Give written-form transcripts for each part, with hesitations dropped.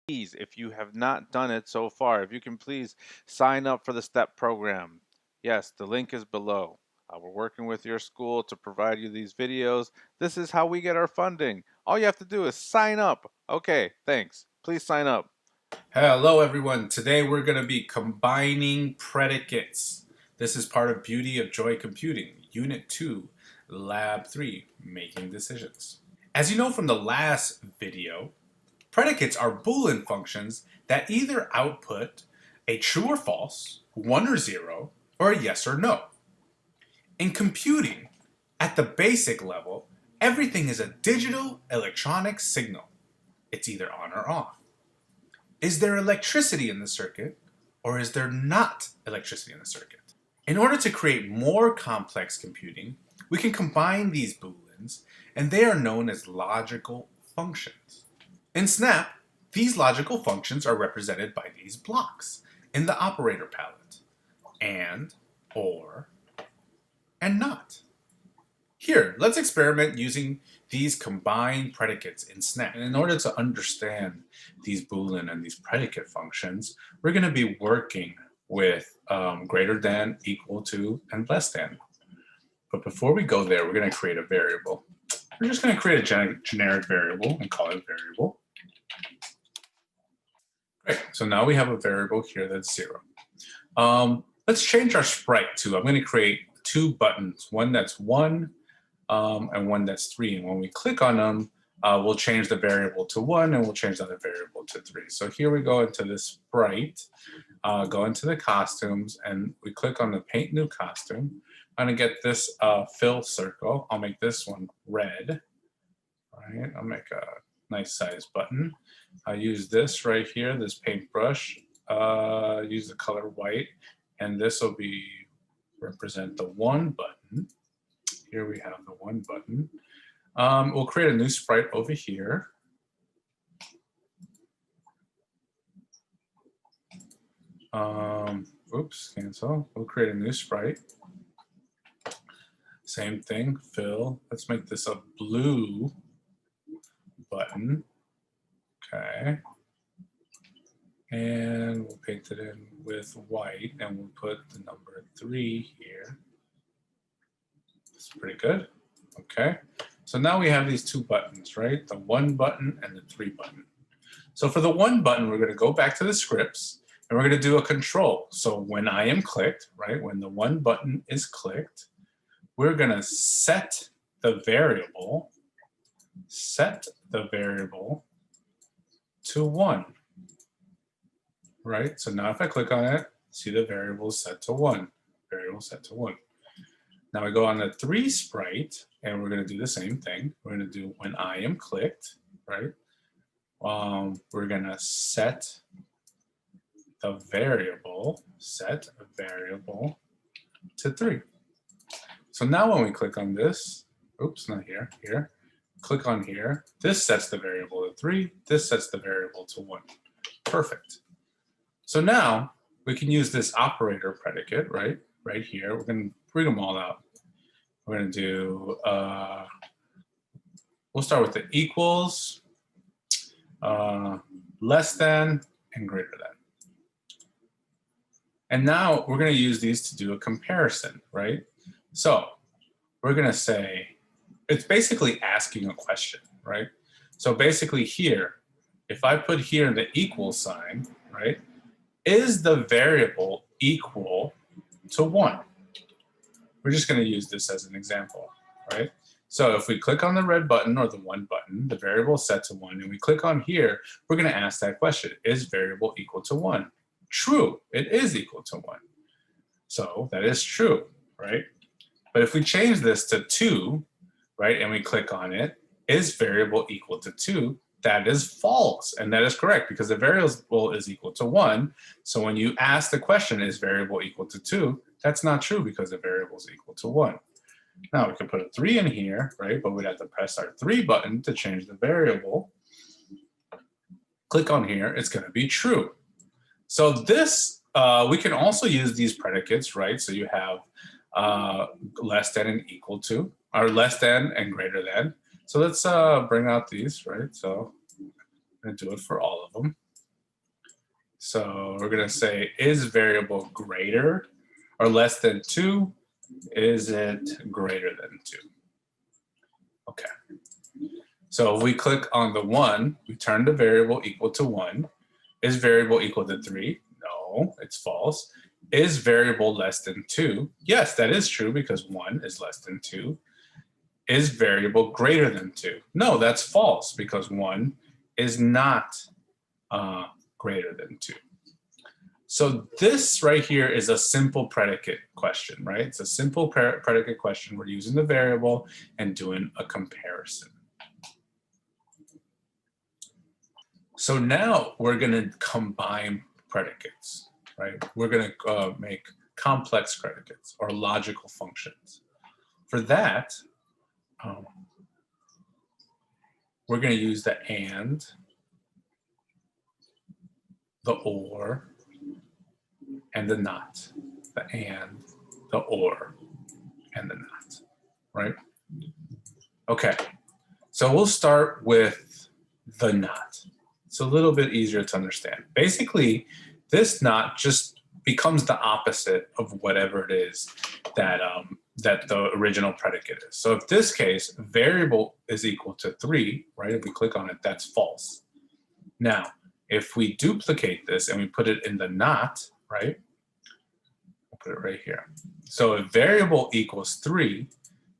Please, if you have not done it so far, if you can please sign up for the STEP program. Yes, the link is below. We're working with your school to provide you these videos. This is how we get our funding. All you have to do is sign up. Okay, thanks. Please sign up. Hello everyone. Today we're going to be combining predicates. This is part of Beauty of Joy Computing, Unit 2, Lab 3, Making Decisions. As you know from the last video, predicates are Boolean functions that either output a true or false, 1 or 0, or a yes or no. In computing, at the basic level, everything is a digital electronic signal. It's either on or off. Is there electricity in the circuit, or is there not electricity in the circuit? In order to create more complex computing, we can combine these booleans, and they are known as logical functions. In Snap, these logical functions are represented by these blocks in the operator palette: and, or, and not. Here, let's experiment using these combined predicates in Snap. And in order to understand these Boolean and these predicate functions, we're going to be working with greater than, equal to, and less than. But before we go there, we're going to create a variable. We're just going to create a generic variable and call it variable. Great. So now we have a variable here that's 0. Let's change our sprite to, I'm going to create two buttons, one that's 1 and one that's 3. And when we click on them, we'll change the variable to 1 and we'll change the other variable to 3. So here we go into this sprite, go into the costumes, and we click on the paint new costume. I'm going to get this fill circle. I'll make this one red. All right, I'll make a nice size button. I'll use this right here, this paintbrush, use the color white, and this will be represent the 1 button. Here we have the 1 button. We'll create a new sprite over here. Oops, cancel. We'll create a new sprite. Same thing, fill. Let's make this a blue button. Okay. And we'll paint it in with white, and we'll put the number 3 here. That's pretty good. Okay. So now we have these 2 buttons, right? The 1 button and the 3 button. So for the 1 button, we're going to go back to the scripts, and we're going to do a control. So when I am clicked, right, when the 1 button is clicked, we're going to set the variable to 1, right? So now if I click on it, see the variable is set to 1, variable set to 1. Now we go on the 3 sprite, and we're going to do the same thing. We're going to do when I am clicked, right? We're going to set the variable, to 3. So now when we click on this, oops, not here, here, click on here, this sets the variable to 3, this sets the variable to 1. Perfect. So now we can use this operator predicate, right? Right here. We're going to bring them all out. We're going to do, we'll start with the equals, less than, and greater than. And now we're going to use these to do a comparison, right? So we're going to say, it's basically asking a question, right? So basically here, if I put here the equal sign, right, is the variable equal to 1? We're just going to use this as an example, right? So if we click on the red button or the 1 button, the variable is set to 1, and we click on here, we're going to ask that question, is variable equal to 1? True, it is equal to 1. So that is true, right? But if we change this to 2, right, and we click on it, is variable equal to 2? That is false, and that is correct because the variable is equal to 1. So when you ask the question, is variable equal to 2? That's not true because the variable is equal to 1. Now we can put a 3 in here, right, but we'd have to press our 3 button to change the variable. Click on here, it's going to be true. So this, we can also use these predicates, right? So you have less than and equal to, or less than and greater than. So let's bring out these, right? So I'm going to do it for all of them. So we're going to say, is variable greater or less than 2? Is it greater than 2? Okay. So if we click on the 1, we turn the variable equal to 1. Is variable equal to 3? No, it's false. Is variable less than 2? Yes, that is true because 1 is less than 2. Is variable greater than 2? No, that's false because 1 is not greater than 2. So this right here is a simple predicate question, right? It's a simple predicate question. We're using the variable and doing a comparison. So now we're going to combine predicates, right? We're going to make complex predicates or logical functions. For that, we're going to use the and, the or, and the not. The and, the or, and the not, right? Okay, so we'll start with the not. It's a little bit easier to understand. Basically, this not just becomes the opposite of whatever it is that, that the original predicate is. So if this case, variable is equal to 3, right? If we click on it, that's false. Now, if we duplicate this and we put it in the not, right? I'll put it right here. So if variable equals 3,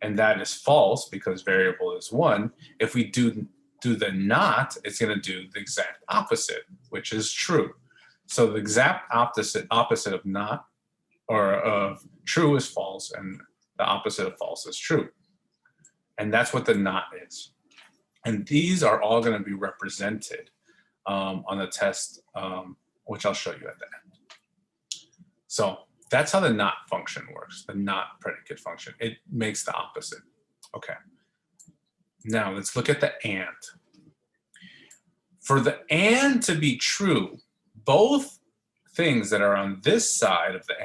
and that is false because variable is 1, if we do the not, it's going to do the exact opposite, which is true. So the exact opposite of not or of true is false, and the opposite of false is true. And that's what the not is. And these are all going to be represented on the test, which I'll show you at the end. So that's how the not function works, the not predicate function. It makes the opposite. Okay. Now let's look at the and. For the and to be true, both things that are on this side of the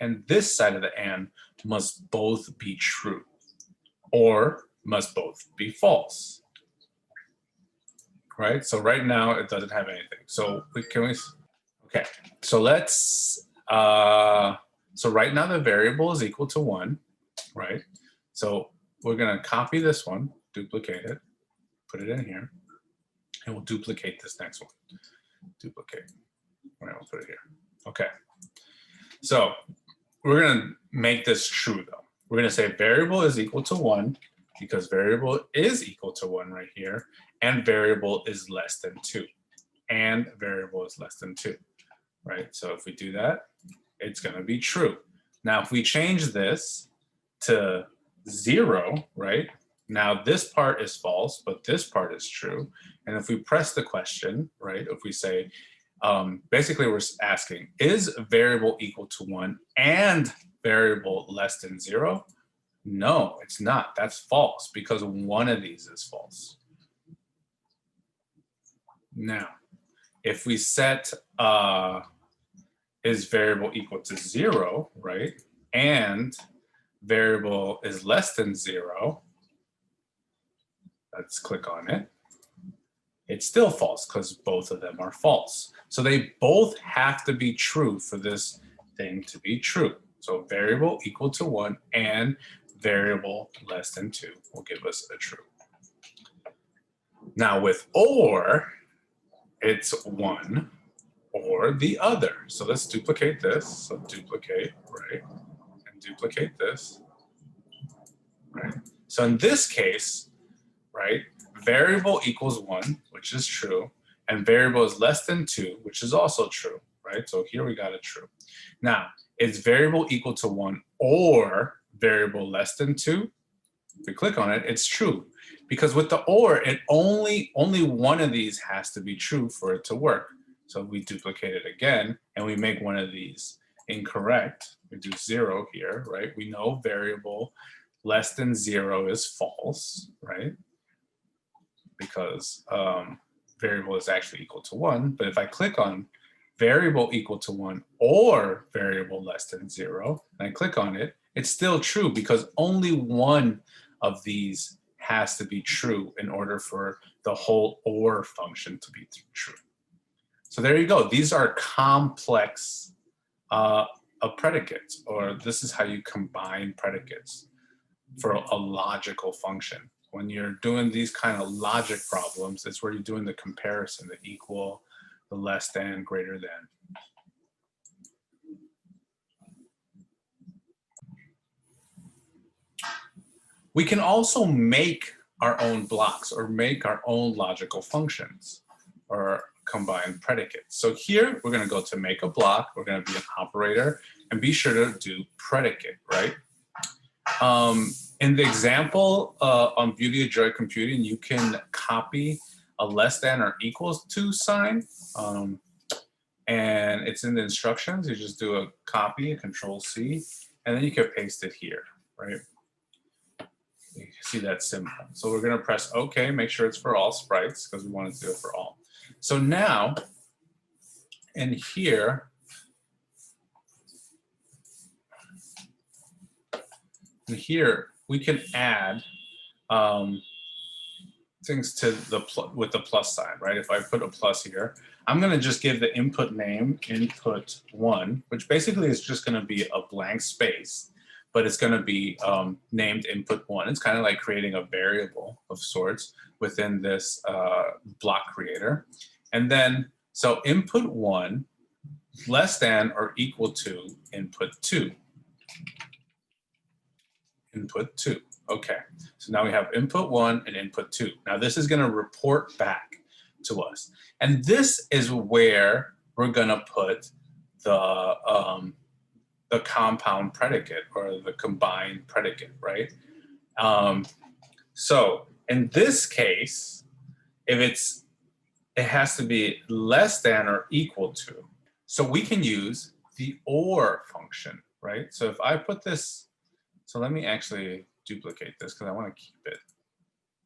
and this side of the and must both be true or must both be false. Right? So right now it doesn't have anything. So okay. So let's, so right now the variable is equal to 1, right? So we're going to copy this one, duplicate it, put it in here, and we'll duplicate this next one. Duplicate. All right, we'll put it here. Okay. So we're going to make this true, though. We're going to say variable is equal to 1 because variable is equal to 1 right here, and variable is less than 2. And variable is less than 2, right? So if we do that, it's going to be true. Now, if we change this to 0, right? Now this part is false, but this part is true. And if we press the question, right? If we say, basically we're asking, is variable equal to 1 and variable less than 0? No, it's not. That's false because one of these is false. Now, if we set is variable equal to 0, right? And variable is less than 0, let's click on it. It's still false because both of them are false. So they both have to be true for this thing to be true. So variable equal to 1 and variable less than 2 will give us a true. Now with or, it's 1 or the other. So let's duplicate this. So duplicate, right? And duplicate this, right? So in this case, right, variable equals 1, which is true, and variable is less than 2, which is also true, right? So here we got a true. Now, is variable equal to 1 or variable less than 2? If we click on it, it's true. Because with the or, it only one of these has to be true for it to work. So we duplicate it again, and we make one of these incorrect. We do 0 here, right? We know variable less than 0 is false, right? Because variable is actually equal to 1. But if I click on variable equal to 1 or variable less than 0, and I click on it, it's still true because only one of these has to be true in order for the whole or function to be true. So there you go. These are complex predicates, or this is how you combine predicates for a logical function. When you're doing these kind of logic problems, it's where you're doing the comparison, the equal, the less than, greater than. We can also make our own blocks or make our own logical functions or combine predicates. So here we're going to go to make a block. We're going to be an operator and be sure to do predicate, right? In the example on Beauty of Joy Computing, you can copy a less than or equals to sign. And it's in the instructions. You just do a copy, Control C, and then you can paste it here, right? You see that symbol. So we're going to press OK, make sure it's for all sprites because we want to do it for all. So now, in here, we can add things to with the plus sign, right? If I put a plus here, I'm going to just give the input name input1, which basically is just going to be a blank space, but it's going to be named input1. It's kind of like creating a variable of sorts within this block creator. And then, so input1 less than or equal to input2. Input2. Okay, so now we have input1 and input2. Now this is going to report back to us. And this is where we're going to put the compound predicate or the combined predicate, right? So in this case, if it has to be less than or equal to. So we can use the OR function, right? So if I put this, so let me actually duplicate this because I want to keep it,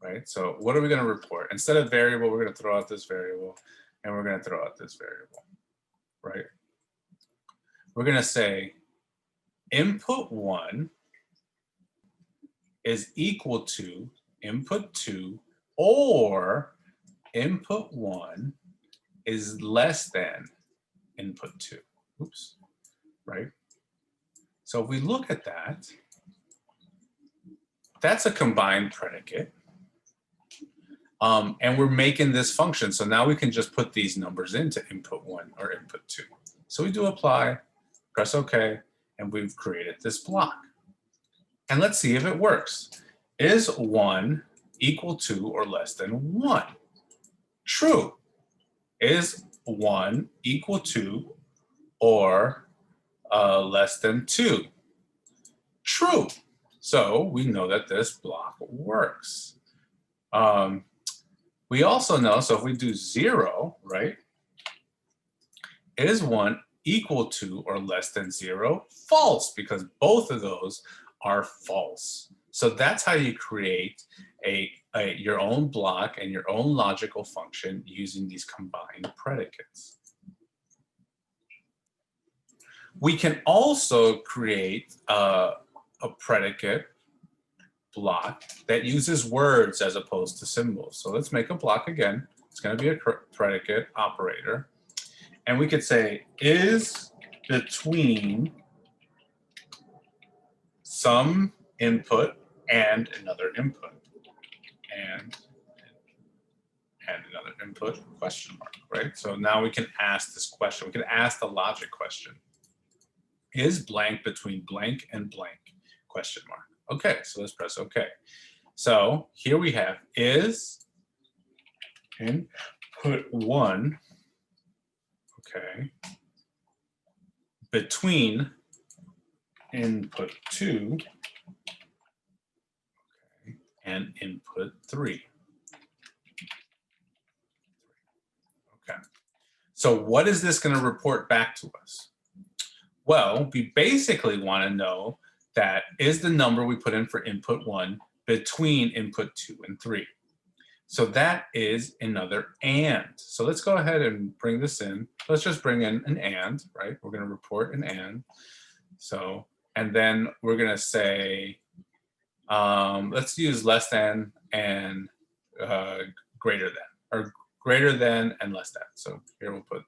right? So what are we going to report? Instead of variable, we're going to throw out this variable, and we're going to throw out this variable, right? We're going to say input1 is equal to input2, or input1 is less than input2. Oops, right? So if we look at that, that's a combined predicate. And we're making this function. So now we can just put these numbers into input1 or input2. So we do apply, press OK, and we've created this block. And let's see if it works. Is 1 equal to or less than 1? True. Is 1 equal to or less than 2? True. So we know that this block works. We also know, so if we do 0, right? Is 1 equal to or less than 0? False, because both of those are false. So that's how you create your own block and your own logical function using these combined predicates. We can also create a predicate block that uses words as opposed to symbols. So let's make a block again. It's going to be a predicate operator. And we could say is between some input and another input. And another input, question mark, right? So now we can ask this question. We can ask the logic question. Is blank between blank and blank, question mark. Okay, so let's press OK. So here we have is input1, okay, between input2, okay, and input3. Okay, so what is this going to report back to us? Well, we basically want to know that is the number we put in for input 1 between input 2 and 3. So that is another AND. So let's go ahead and bring this in. Let's just bring in an AND, right? We're going to report an AND. So, and then we're going to say, let's use less than and greater than, or greater than and less than. So here we'll put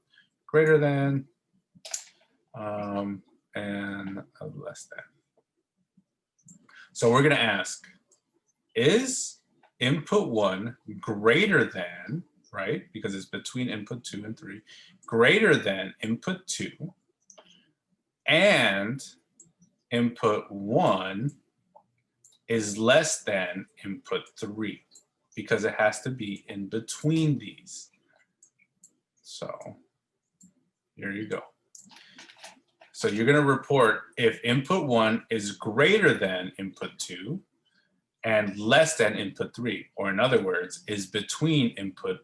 greater than, and a less than. So we're going to ask, is input 1 greater than, right, because it's between input 2 and 3, greater than input 2, and input 1 is less than input 3, because it has to be in between these. So here you go. So you're going to report if input 1 is greater than input 2 and less than input 3, or in other words, is between input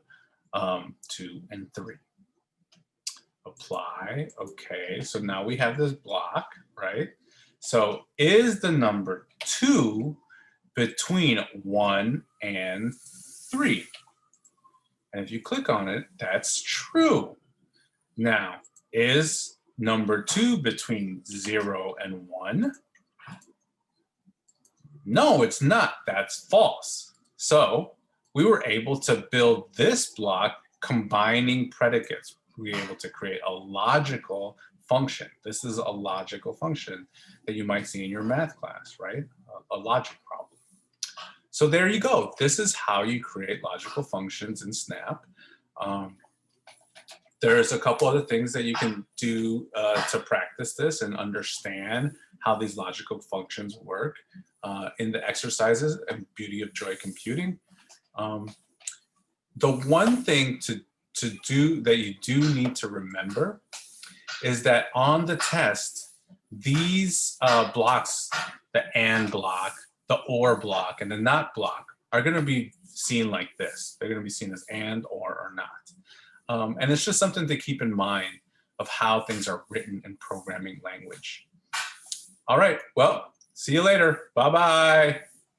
2 and 3. Apply. Okay, so now we have this block, right? So is the number 2 between 1 and 3? And if you click on it, that's true. Now, is number 2 between 0 and 1? No, it's not. That's false. So we were able to build this block combining predicates. We were able to create a logical function. This is a logical function that you might see in your math class, right? A logic problem. So there you go. This is how you create logical functions in Snap. There's a couple other things that you can do to practice this and understand how these logical functions work in the exercises and Beauty of Joy Computing. The one thing to do that you do need to remember is that on the test, these blocks, the AND block, the OR block, and the NOT block are going to be seen like this. They're going to be seen as AND, or not. And it's just something to keep in mind of how things are written in programming language. All right, well, see you later. Bye-bye.